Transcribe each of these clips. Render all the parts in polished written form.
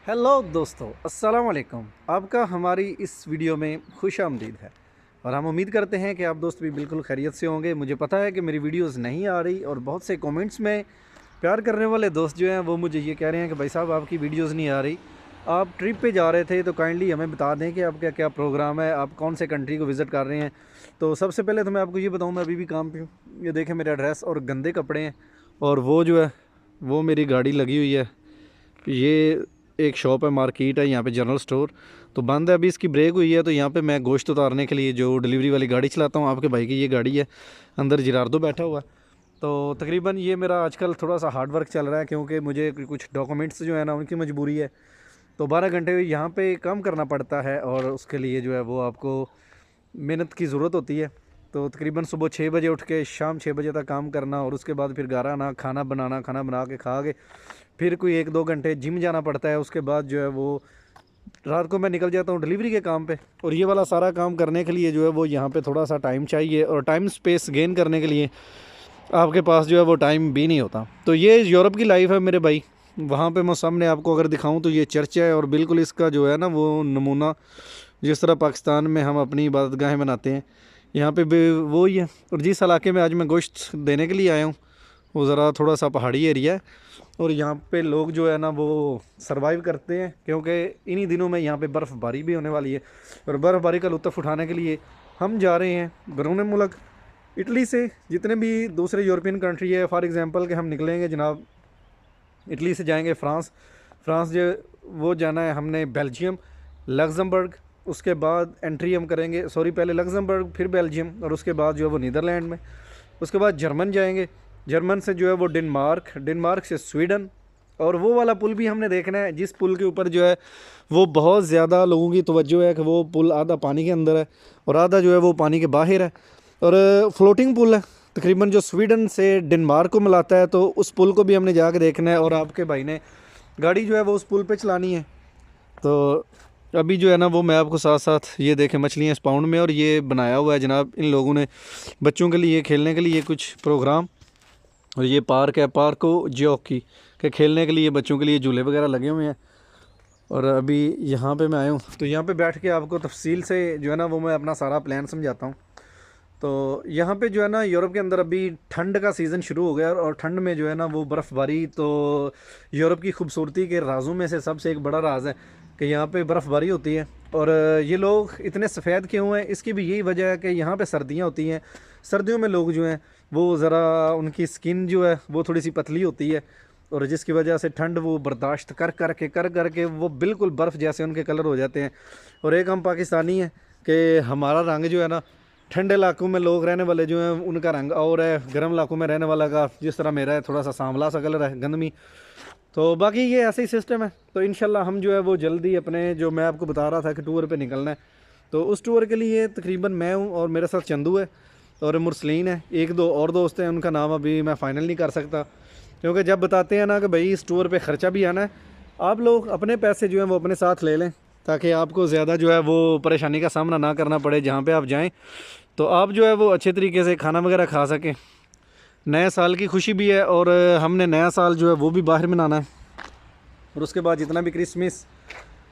Hello दोस्तों, अस्सलाम वालेकुम। आपका हमारी इस वीडियो में खुश आमदीद है और हम उम्मीद करते हैं कि आप दोस्त भी बिल्कुल खैरियत से होंगे। मुझे पता है कि मेरी वीडियोस नहीं आ रही और बहुत से कमेंट्स में प्यार करने वाले दोस्त जो हैं वो मुझे ये कह रहे हैं कि भाई साहब आपकी वीडियोस नहीं आ रही। आप ट्रिप पे जा रहे थे तो काइंडली हमें बता दें कि आपका क्या प्रोग्राम है, आप कौन से कंट्री को विज़िट कर रहे हैं। तो सबसे पहले तो मैं आपको ये बताऊँ, मैं अभी भी काम पे हूँ। ये देखें मेरा एड्रेस और गंदे कपड़े हैं और वो जो है वो मेरी गाड़ी लगी हुई है। ये एक शॉप है, मार्केट है, यहाँ पे जनरल स्टोर तो बंद है। अभी इसकी ब्रेक हुई है तो यहाँ पे मैं गोश्त उतारने के लिए जो डिलीवरी वाली गाड़ी चलाता हूँ, आपके भाई की ये गाड़ी है। अंदर जिरार्दो बैठा हुआ है। तो तकरीबन ये मेरा आजकल थोड़ा सा हार्ड वर्क चल रहा है क्योंकि मुझे कुछ डॉक्यूमेंट्स जो है ना उनकी मजबूरी है। तो 12 घंटे यहाँ पे काम करना पड़ता है और उसके लिए जो है वो आपको मेहनत की ज़रूरत होती है। तो तकरीबन सुबह 6 बजे उठ के शाम 6 बजे तक काम करना और उसके बाद फिर घर आना, खाना बनाना, खाना बना के खा के फिर कोई 1-2 घंटे जिम जाना पड़ता है। उसके बाद जो है वो रात को मैं निकल जाता हूँ डिलीवरी के काम पे। और ये वाला सारा काम करने के लिए जो है वो यहाँ पे थोड़ा सा टाइम चाहिए और टाइम स्पेस गेन करने के लिए आपके पास जो है वो टाइम भी नहीं होता। तो ये यूरोप की लाइफ है मेरे भाई। वहाँ पे मैं सामने आपको अगर दिखाऊं तो ये चर्च है और बिल्कुल इसका जो है ना वो नमूना, जिस तरह पाकिस्तान में हम अपनी इबादतगाहें बनाते हैं, यहाँ पे भी वो ही है। और जिस इलाके में आज मैं गोश्त देने के लिए आया हूँ वो ज़रा थोड़ा सा पहाड़ी एरिया है और यहाँ पे लोग जो है ना वो सरवाइव करते हैं क्योंकि इन्हीं दिनों में यहाँ पे बर्फ़बारी भी होने वाली है। और बर्फ़बारी का लुत्फ़ उठाने के लिए हम जा रहे हैं बैरून मुल्क इटली से। जितने भी दूसरे यूरोपियन कंट्री है, फॉर एग्ज़ाम्पल कि हम निकलेंगे जनाब इटली से जाएंगे फ्रांस। फ्रांस जो वो जाना है हमने बेल्जियम, लग्जमबर्ग। उसके बाद एंट्री हम करेंगे, सॉरी पहले लग्जमबर्ग फिर बेल्जियम और उसके बाद जो है वो नीदरलैंड में। उसके बाद जर्मन जाएंगे, जर्मन से जो है वो डेनमार्क, डेनमार्क से स्वीडन। और वो वाला पुल भी हमने देखना है जिस पुल के ऊपर जो है वो बहुत ज़्यादा लोगों की तवज्जो है कि वो पुल आधा पानी के अंदर है और आधा जो है वो पानी के बाहर है और फ्लोटिंग पुल है तकरीबन जो स्वीडन से डेनमार्क को मिलाता है। तो उस पुल को भी हमने जाके देखना है और आपके भाई ने गाड़ी जो है वो उस पुल पे चलानी है। तो अभी जो है ना वो मैं आपको साथ साथ ये देखें मछलियाँ इस पाउंड में और ये बनाया हुआ है जनाब इन लोगों ने बच्चों के लिए खेलने के लिए कुछ प्रोग्राम। और ये पार्क है, पार्क को जॉकी के खेलने के लिए बच्चों के लिए झूले वगैरह लगे हुए हैं। और अभी यहाँ पे मैं आया हूँ तो यहाँ पे बैठ के आपको तफसील से जो है ना वो मैं अपना सारा प्लान समझाता हूँ। तो यहाँ पे जो है ना यूरोप के अंदर अभी ठंड का सीज़न शुरू हो गया और ठंड में जो है ना वो बर्फ़बारी, तो यूरोप की खूबसूरती के राज़ों में से सबसे एक बड़ा राज है कि यहाँ पे बर्फ़बारी होती है। और ये लोग इतने सफ़ेद क्यों हैं, इसकी भी यही वजह है कि यहाँ पे सर्दियाँ होती हैं। सर्दियों में लोग जो हैं वो ज़रा उनकी स्किन जो है वो थोड़ी सी पतली होती है और जिसकी वजह से ठंड वो बर्दाश्त कर कर के वो बिल्कुल बर्फ़ जैसे उनके कलर हो जाते हैं। और एक हम पाकिस्तानी हैं कि हमारा रंग जो है ना, ठंडे इलाकों में लोग रहने वाले जो हैं उनका रंग और है, गर्म इलाकों में रहने वाला का जिस तरह मेरा है थोड़ा सा सांवला सा कलर है, गंदमी। तो बाकी ये ऐसे ही सिस्टम है। तो इंशाल्लाह हम जो है वो जल्दी अपने जो मैं आपको बता रहा था कि टूर पे निकलना है, तो उस टूर के लिए तकरीबन मैं हूँ और मेरे साथ चंदू है और मुरसलीन है, एक दो और दोस्त हैं, उनका नाम अभी मैं फ़ाइनल नहीं कर सकता क्योंकि जब बताते हैं ना कि भाई इस टूर पे ख़र्चा भी आना है, आप लोग अपने पैसे जो हैं वो अपने साथ ले लें ताकि आपको ज़्यादा जो है वो परेशानी का सामना ना करना पड़े जहाँ पे आप जाएं। तो आप जो है वो अच्छे तरीके से खाना वगैरह खा सकें। नए साल की खुशी भी है और हमने नया साल जो है वो भी बाहर मनाना है। और उसके बाद जितना भी क्रिसमस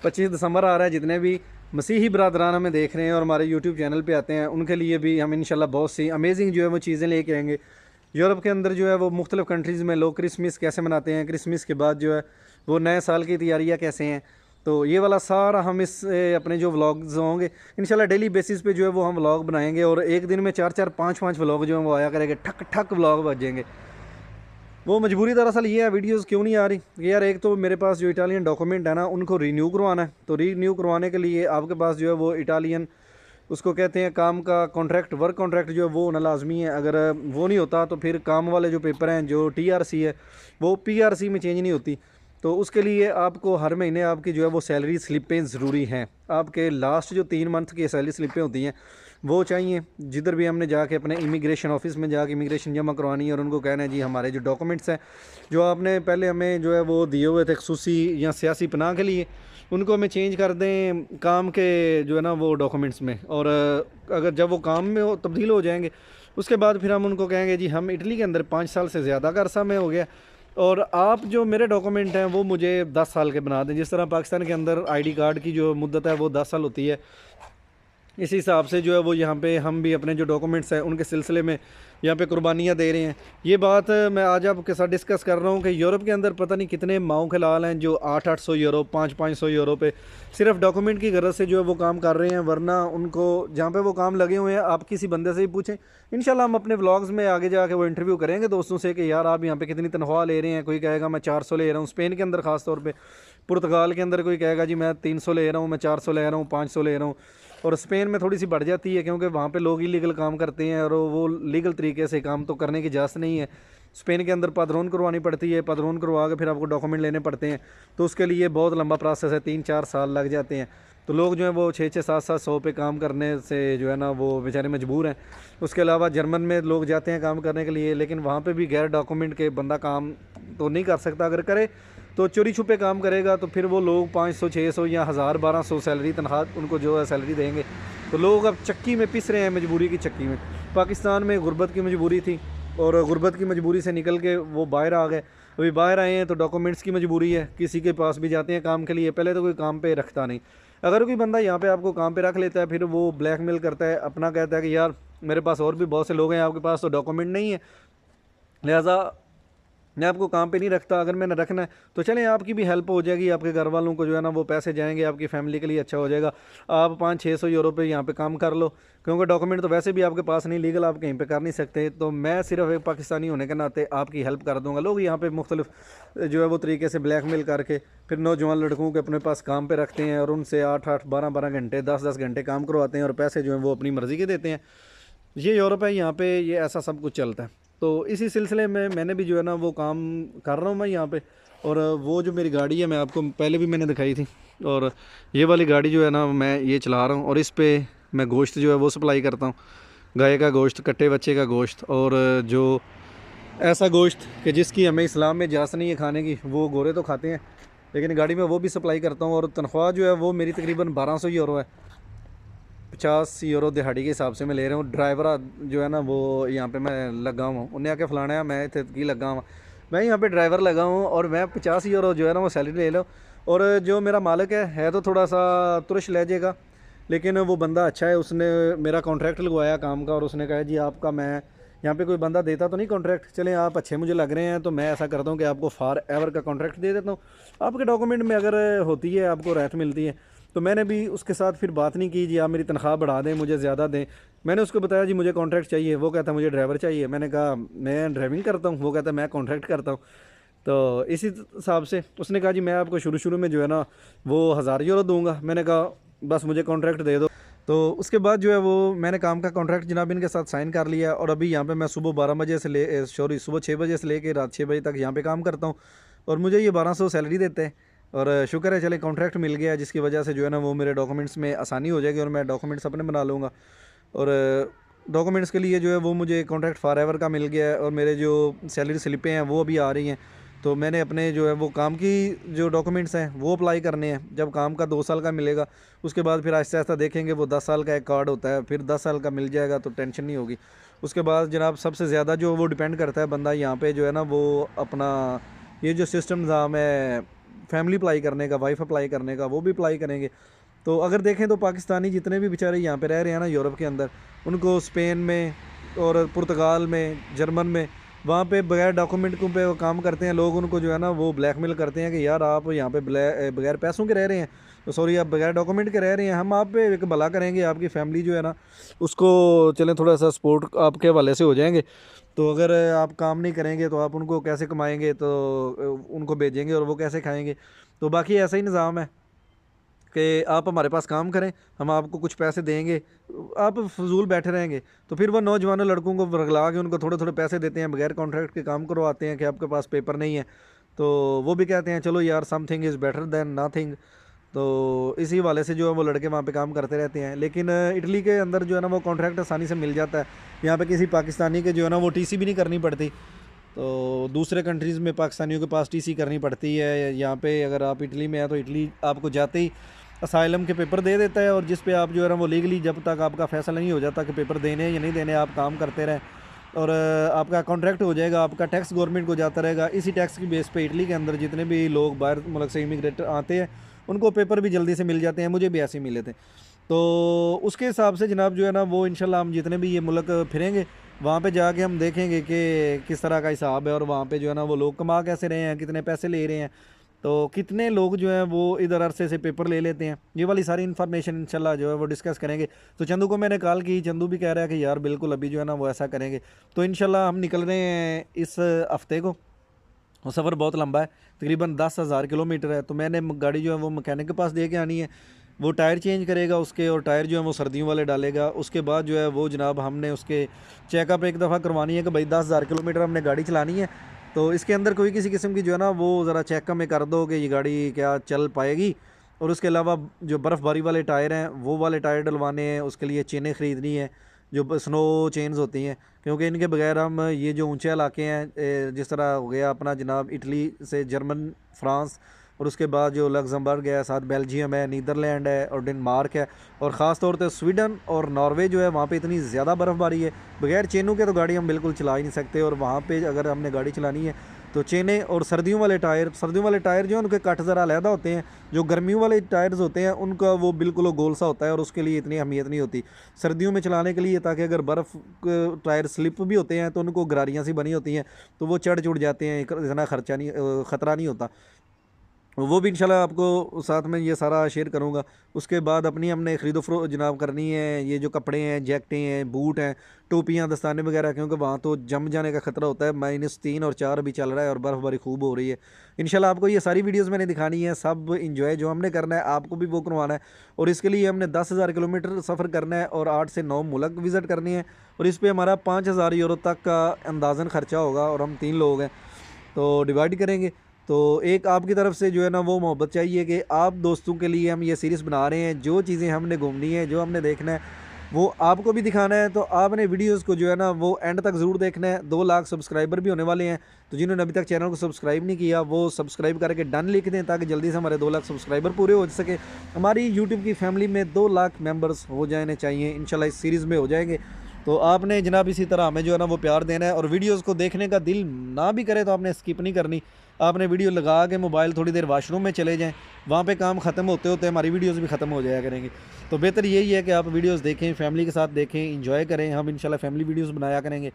25 दिसंबर आ रहा है, जितने भी मसीही बरदरान हमें देख रहे हैं और हमारे यूट्यूब चैनल पे आते हैं उनके लिए भी हम इंशाल्लाह बहुत सी अमेजिंग जो है वो चीज़ें लेके आएंगे। यूरोप के अंदर जो है वो मुख्तलिफ़ कंट्रीज़ में लोग क्रिसमस कैसे मनाते हैं, क्रिसमस के बाद जो है वो नए साल की तैयारियाँ कैसे हैं, तो ये वाला सारा हम इस अपने जो व्लॉग्स होंगे इंशाल्लाह डेली बेसिस पे जो है वो हम व्लॉग बनाएंगे। और एक दिन में 4-4 5-5 व्लॉग जो हैं वो आया करेंगे, ठक ठक व्लॉग बजेंगे। वो मजबूरी दरअसल ये है वीडियोस क्यों नहीं आ रही कि यार एक तो मेरे पास जो इटालियन डॉक्यूमेंट है ना उनको रीन्यू करवाना है। तो रीन्यू करवाने के लिए आपके पास जो है वो इटालियन उसको कहते हैं काम का कॉन्ट्रैक्ट, वर्क कॉन्ट्रैक्ट जो है वो होना लाजमी है। अगर वो नहीं होता तो फिर काम वाले जो पेपर हैं जो टीआरसी है वो पीआरसी में चेंज नहीं होती। तो उसके लिए आपको हर महीने आपकी जो है वो सैलरी स्लिपें ज़रूरी हैं। आपके लास्ट जो 3 मंथ की सैलरी स्लिपें होती हैं वो चाहिए। जिधर भी हमने जाके अपने इमिग्रेशन ऑफिस में जाके इमिग्रेशन जमा करवानी है और उनको कहना है जी हमारे जो डॉक्यूमेंट्स हैं जो आपने पहले हमें जो है वो दिए हुए थे खसूसी या सियासी पनाह के लिए, उनको हमें चेंज कर दें काम के जो है ना वो डॉक्यूमेंट्स में। और अगर जब वो काम में हो तब्दील हो जाएंगे उसके बाद फिर हम उनको कहेंगे जी हम इटली के अंदर 5 साल से ज़्यादा का अरसा में हो गया और आप जो मेरे डॉक्यूमेंट हैं वो मुझे 10 साल के बना दें। जिस तरह पाकिस्तान के अंदर आईडी कार्ड की जो मुद्दत है वो 10 साल होती है, इसी हिसाब से जो है वो यहाँ पे हम भी अपने जो डॉक्यूमेंट्स हैं उनके सिलसिले में यहाँ पे कुर्बानियाँ दे रहे हैं। ये बात मैं आज आपके साथ डिस्कस कर रहा हूँ कि यूरोप के अंदर पता नहीं कितने माओ के लाल हैं जो 800-800 यूरो 500-500 यूरो पे सिर्फ डॉक्यूमेंट की गरज से जो है वो काम कर रहे हैं। वरना उनको जहाँ पे वो काम लगे हुए हैं, आप किसी बंदे से ही पूछें। इंशाल्लाह हम अपने व्लॉग्स में आगे जाके वो इंटरव्यू करेंगे दोस्तों से कि यार आप यहाँ पे कितनी तनख्वाह ले रहे हैं। कोई कहेगा मैं 400 ले रहा हूँ, स्पेन के अंदर ख़ास तौर पर, पुर्तगाल के अंदर कोई कहेगा जी मैं 300 ले रहा हूँ, मैं 400 ले रहा हूँ, 500 ले रहा हूँ। और स्पेन में थोड़ी सी बढ़ जाती है क्योंकि वहाँ पे लोग इलीगल काम करते हैं और वो लीगल तरीके से काम तो करने की इजाज़त नहीं है। स्पेन के अंदर पदरोन करवानी पड़ती है, पदरोन करवा के फिर आपको डॉक्यूमेंट लेने पड़ते हैं, तो उसके लिए बहुत लंबा प्रोसेस है, 3-4 साल लग जाते हैं। तो लोग जो है वो 6-6, 7-7 100 पे काम करने से जो है ना वो बेचारे मजबूर हैं। उसके अलावा जर्मन में लोग जाते हैं काम करने के लिए, लेकिन वहाँ पे भी गैर डॉक्यूमेंट के बंदा काम तो नहीं कर सकता। अगर करे तो चोरी छुपे काम करेगा, तो फिर वो लोग 500, 600 या 1000, 1200 सैलरी तनख्वाह उनको जो है सैलरी देंगे। तो लोग अब चक्की में पिस रहे हैं, मजबूरी की चक्की में। पाकिस्तान में गुर्बत की मजबूरी थी और गुर्बत की मजबूरी से निकल के वो बाहर आ गए। अभी बाहर आए हैं तो डॉक्यूमेंट्स की मजबूरी है, किसी के पास भी जाते हैं काम के लिए, पहले तो कोई काम पे रखता नहीं। अगर कोई बंदा यहाँ पे आपको काम पे रख लेता है, फिर वो ब्लैकमेल करता है, अपना कहता है कि यार मेरे पास और भी बहुत से लोग हैं, आपके पास तो डॉक्यूमेंट नहीं है, लिहाजा मैं आपको काम पे नहीं रखता। अगर मैंने रखना है तो चलें, आपकी भी हेल्प हो जाएगी, आपके घर वालों को जो है ना वो पैसे जाएंगे, आपकी फैमिली के लिए अच्छा हो जाएगा। आप 500-600 यूरो पे यहाँ पे काम कर लो, क्योंकि डॉक्यूमेंट तो वैसे भी आपके पास नहीं, लीगल आप कहीं पे कर नहीं सकते। तो मैं सिर्फ एक पाकिस्तानी होने के नाते आपकी हेल्प कर दूँगा। लोग यहाँ पर मुख्तलिफ जो है वो तरीके से ब्लैकमेल करके फिर नौजवान लड़कों के अपने पास काम पर रखते हैं और उनसे 8-8, 12-12 घंटे, 10-10 घंटे काम करवाते हैं और पैसे जो हैं वो अपनी मर्ज़ी के देते हैं। ये यूरोप है, यहाँ पे ये ऐसा सब कुछ चलता है। तो इसी सिलसिले में मैंने भी जो है ना वो काम कर रहा हूँ मैं यहाँ पे। और वो जो मेरी गाड़ी है मैं आपको पहले भी मैंने दिखाई थी, और ये वाली गाड़ी जो है ना मैं ये चला रहा हूँ और इस पे मैं गोश्त जो है वो सप्लाई करता हूँ, गाय का गोश्त, कट्टे बच्चे का गोश्त, और जो ऐसा गोश्त कि जिसकी हमें इस्लाम में इजाज़त नहीं है खाने की, वो गोरे तो खाते हैं, लेकिन गाड़ी में वो भी सप्लाई करता हूँ। और तनख्वाह जो है वो मेरी तकरीबन 1200 यूरो है, 50 यूरो दिहाड़ी के हिसाब से मैं ले रहा हूँ। ड्राइवर जो है ना वो यहाँ पे मैं लगा हुआ हूँ, उन्हें आके फलाना है, मैं इतने की लगा हुआ, मैं यहाँ पे ड्राइवर लगा हूँ और मैं 50 यूरो जो है ना वो सैलरी ले लो। और जो मेरा मालिक है तो थोड़ा सा तुरश ले जाएगा, लेकिन वो बंदा अच्छा है, उसने मेरा कॉन्ट्रैक्ट लगवाया काम का और उसने कहा जी आपका मैं यहाँ पे कोई बंदा देता तो नहीं कॉन्ट्रैक्ट, चलें आप अच्छे मुझे लग रहे हैं तो मैं ऐसा करता हूँ कि आपको फॉर एवर का कॉन्ट्रैक्ट दे देता हूँ। आपके डॉक्यूमेंट में अगर होती है, आपको राहत मिलती है। तो मैंने भी उसके साथ फिर बात नहीं की जी आप मेरी तनख्वाह बढ़ा दें, मुझे ज़्यादा दें। मैंने उसको बताया जी मुझे कॉन्ट्रैक्ट चाहिए, वो कहता मुझे ड्राइवर चाहिए। मैंने कहा मैं ड्राइविंग करता हूँ, वो कहता मैं कॉन्ट्रैक्ट करता हूँ। तो इसी हिसाब से उसने कहा जी मैं आपको शुरू में जो है ना वो 1000 यूरो दूंगा। मैंने कहा बस मुझे कॉन्ट्रैक्ट दे दो। तो उसके बाद जो है वो मैंने काम का कॉन्ट्रैक्ट जनाब इनके साथ साइन कर लिया और अभी यहाँ पे मैं सुबह 12 बजे से सुबह 6 बजे से लेके रात 6 बजे तक यहाँ पे काम करता हूँ और मुझे ये 1200 सैलरी देते हैं। और शुक्र है चले कॉन्ट्रैक्ट मिल गया, जिसकी वजह से जो है ना वो मेरे डॉक्यूमेंट्स में आसानी हो जाएगी और मैं डॉक्यूमेंट्स अपने बना लूँगा। और डॉक्यूमेंट्स के लिए जो है वो मुझे कॉन्ट्रैक्ट फॉर एवर का मिल गया है और मेरे जो सैलरी स्लिपें हैं वो भी आ रही हैं। तो मैंने अपने जो है वो काम की जो डॉक्यूमेंट्स हैं वो अप्लाई करने हैं। जब काम का 2 साल का मिलेगा उसके बाद फिर आहिस्ता आहिस्ता देखेंगे, वो 10 साल का एक कार्ड होता है, फिर 10 साल का मिल जाएगा तो टेंशन नहीं होगी। उसके बाद जनाब सबसे ज़्यादा जो वो डिपेंड करता है बंदा यहाँ पे जो है ना वो अपना ये जो सिस्टम निज़ाम है फैमिली अप्लाई करने का, वाइफ अप्लाई करने का, वो भी अप्लाई करेंगे। तो अगर देखें तो पाकिस्तानी जितने भी बेचारे यहाँ पे रह रहे हैं ना यूरोप के अंदर, उनको स्पेन में और पुर्तगाल में, जर्मन में, वहाँ पे बगैर डॉक्यूमेंट को पे वो काम करते हैं लोग, उनको जो है ना वो ब्लैकमेल करते हैं कि यार आप यहाँ पे बगैर पैसों के रह रहे हैं, तो सॉरी आप बगैर डॉक्यूमेंट के रह रहे हैं, हम आप पे एक भला करेंगे, आपकी फैमिली जो है ना उसको चलें थोड़ा सा सपोर्ट आपके हवाले से हो जाएंगे। तो अगर आप काम नहीं करेंगे तो आप उनको कैसे कमाएंगे, तो उनको भेजेंगे और वो कैसे खाएंगे। तो बाकी ऐसा ही निज़ाम है कि आप हमारे पास काम करें, हम आपको कुछ पैसे देंगे, आप फजूल बैठे रहेंगे। तो फिर वो नौजवानों लड़कों को रगला के उनको थोड़े थोड़े पैसे देते हैं, बगैर कॉन्ट्रैक्ट के काम करवाते हैं कि आपके पास पेपर नहीं है। तो वो भी कहते हैं चलो यार something is better than nothing. तो इसी वाले से जो है वो लड़के वहाँ पे काम करते रहते हैं। लेकिन इटली के अंदर जो है ना वो कॉन्ट्रैक्ट आसानी से मिल जाता है। यहाँ पे किसी पाकिस्तानी के जो है ना वो टीसी भी नहीं करनी पड़ती। तो दूसरे कंट्रीज़ में पाकिस्तानियों के पास टीसी करनी पड़ती है। यहाँ पे अगर आप इटली में हैं तो इटली आपको जाते ही असाइलम के पेपर दे देता है, और जिस पे आप जो है ना वो लीगली जब तक आपका फ़ैसला नहीं हो जाता कि पेपर देने या नहीं देने, आप काम करते रहें। और आपका कॉन्ट्रैक्ट हो जाएगा, आपका टैक्स गवर्नमेंट को जाता रहेगा। इसी टैक्स की बेस पे इटली के अंदर जितने भी लोग बाहर मुल्क से इमिग्रेट आते हैं उनको पेपर भी जल्दी से मिल जाते हैं, मुझे भी ऐसे मिले थे। तो उसके हिसाब से जनाब जो है ना वो इंशाल्लाह हम जितने भी ये मुल्क फिरेंगे वहाँ पे जाके हम देखेंगे कि किस तरह का हिसाब है, और वहाँ पे जो है ना वो लोग कमा कैसे रहे हैं, कितने पैसे ले रहे हैं, तो कितने लोग जो हैं वो इधर अरसे से पेपर ले लेते हैं। ये वाली सारी इन्फॉर्मेशन इंशाल्लाह जो है वो डिस्कस करेंगे। तो चंदू को मैंने कॉल की, चंदू भी कह रहा है कि यार बिल्कुल अभी जो है ना वो ऐसा करेंगे। तो इंशाल्लाह हम निकल रहे हैं इस हफ्ते को। वो सफ़र बहुत लंबा है, तकरीबन 10,000 किलोमीटर है। तो मैंने गाड़ी जो है वो मैकेनिक के पास दे के आनी है, वो टायर चेंज करेगा उसके, और टायर जो है वो सर्दियों वाले डालेगा। उसके बाद जो है वो जनाब हमने उसके चेकअप एक दफ़ा करवानी है कि भाई 10,000 किलोमीटर हमने गाड़ी चलानी है, तो इसके अंदर कोई किसी किस्म की जो है ना वो ज़रा चेकअप में कर दो कि ये गाड़ी क्या चल पाएगी। और उसके अलावा जो बर्फ़बारी वाले टायर हैं वो वाले टायर डलवाने हैं, उसके लिए चेनें ख़रीदनी है जो स्नो चेन्स होती हैं, क्योंकि इनके बगैर हम ये जो ऊंचे इलाके हैं जिस तरह हो गया अपना जनाब इटली से जर्मन, फ्रांस, और उसके बाद जो लग्जमबर्ग है, साथ बेल्जियम है, नीदरलैंड है और डेनमार्क है, और ख़ास तौर पे स्वीडन और नॉर्वे जो है वहाँ पे इतनी ज़्यादा बर्फ़बारी है, बगैर चेनों के तो गाड़ी हम बिल्कुल चला ही नहीं सकते। और वहाँ पे अगर हमने गाड़ी चलानी है तो चेनें और सर्दियों वाले टायर जो हैं उनके कट ज़रा अलहदा होते हैं। जो गर्मियों वाले टायर्स होते हैं उनका वो बिल्कुल गोल सा होता है और उसके लिए इतनी अहमियत नहीं होती सर्दियों में चलाने के लिए, ताकि अगर बर्फ़ टायर स्लिप भी होते हैं तो उनको गरारियाँ सी बनी होती हैं, तो वो चढ़ चुड़ जाते हैं, इतना ख़तरा नहीं होता। वो भी इंशाल्लाह आपको साथ में ये सारा शेयर करूँगा। उसके बाद अपनी हमने ख़रीदो फ़रोख्त जनाब करनी है, ये जो कपड़े हैं, जैकेटें हैं, बूट हैं, टोपियाँ, दस्ताने वगैरह, क्योंकि वहाँ तो जम जाने का ख़तरा होता है। -3 और 4 अभी चल रहा है और बर्फ़बारी खूब हो रही है। इंशाल्लाह आपको ये सारी वीडियोज़ मैंने दिखानी है, सब इंजॉय जो हमने करना है आपको भी वो करवाना है। और इसके लिए हमने 10,000 किलोमीटर सफ़र करना है और 8 से 9 मुल्क विज़िट करनी है, और इस पर हमारा 5,000 यूरो तक का अंदाज़न ख़र्चा होगा, और हम 3 लोग हैं तो डिवाइड करेंगे। तो एक आपकी तरफ से जो है ना वो मोहब्बत चाहिए कि आप दोस्तों के लिए हम ये सीरीज़ बना रहे हैं, जो चीज़ें हमने घूमनी है, जो हमने देखना है वो आपको भी दिखाना है। तो आपने वीडियोस को जो है ना वो एंड तक ज़रूर देखना है। 2 लाख सब्सक्राइबर भी होने वाले हैं, तो जिन्होंने अभी तक चैनल को सब्सक्राइब नहीं किया वो सब्सक्राइब करके डन लिख दें, ताकि जल्दी से हमारे 2 लाख सब्सक्राइबर पूरे हो सके। हमारी यूट्यूब की फैमिली में 2 लाख मेम्बर्स हो जाने चाहिए, इंशाल्लाह इस सीरीज़ में हो जाएंगे। तो आपने जनाब इसी तरह हमें जो है ना वो प्यार देना है, और वीडियोस को देखने का दिल ना भी करे तो आपने स्किप नहीं करनी। आपने वीडियो लगा के मोबाइल थोड़ी देर वाशरूम में चले जाएं, वहाँ पे काम ख़त्म होते होते हमारी वीडियोस भी ख़त्म हो जाया करेंगे। तो बेहतर यही है कि आप वीडियोस देखें, फैमिली के साथ देखें, इंजॉय करें। हम इंशाल्लाह फैमिली वीडियोस बनाया करेंगे।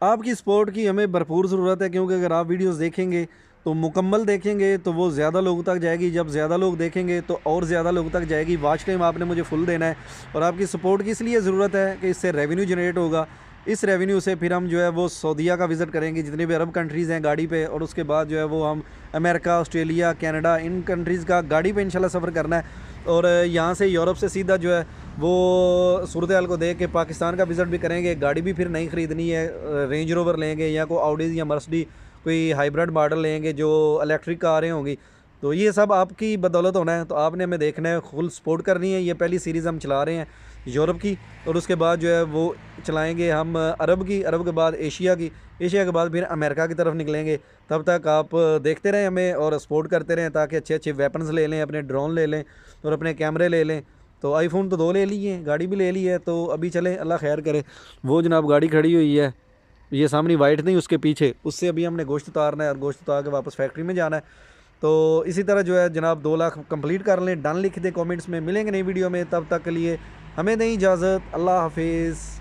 आपकी सपोर्ट की हमें भरपूर ज़रूरत है, क्योंकि अगर आप वीडियोस देखेंगे तो मुकम्मल देखेंगे तो वो ज़्यादा लोगों तक जाएगी, जब ज़्यादा लोग देखेंगे तो और ज़्यादा लोगों तक जाएगी। वॉच टाइम आपने मुझे फुल देना है, और आपकी सपोर्ट की इसलिए ज़रूरत है कि इससे रेवेन्यू जनरेट होगा। इस रेवेन्यू से फिर हम जो है वो सऊदीया का विज़िट करेंगे, जितने भी अरब कंट्रीज़ हैं गाड़ी पे, और उसके बाद जो है वो हम अमेरिका, ऑस्ट्रेलिया, कनाडा, इन कंट्रीज़ का गाड़ी पे इंशाल्लाह सफ़र करना है। और यहाँ से यूरोप से सीधा जो है वो सूरत हाल को देख के पाकिस्तान का विज़िट भी करेंगे। गाड़ी भी फिर नहीं ख़रीदनी है, रेंज रोवर लेंगे या कोई ऑडीज़ या मर्सिडीज़ कोई हाइब्रिड मॉडल लेंगे जो इलेक्ट्रिक कारें होंगी। तो ये सब आपकी बदौलत होना है, तो आपने हमें देखना है, फुल सपोर्ट करनी है। ये पहली सीरीज़ हम चला रहे हैं यूरोप की, और उसके बाद जो है वो चलाएंगे हम अरब की, अरब के बाद एशिया की, एशिया के बाद फिर अमेरिका की तरफ निकलेंगे। तब तक आप देखते रहें हमें और सपोर्ट करते रहें, ताकि अच्छे अच्छे वेपन्स ले लें, अपने ड्रोन ले लें और अपने कैमरे ले लें। तो आईफोन तो 2 ले लिए हैं, गाड़ी भी ले ली है, तो अभी चलें, अल्लाह खैर करे। वो जनाब गाड़ी खड़ी हुई है, ये सामने वाइट नहीं, उसके पीछे, उससे अभी हमने गोश्त उतारना है और गोश्त उतार के वापस फैक्ट्री में जाना है। तो इसी तरह जो है जनाब 2 लाख कंप्लीट कर लें, डन लिख दें कमेंट्स में। मिलेंगे नई वीडियो में, तब तक के लिए हमें दें इजाज़त, अल्लाह हाफिज़।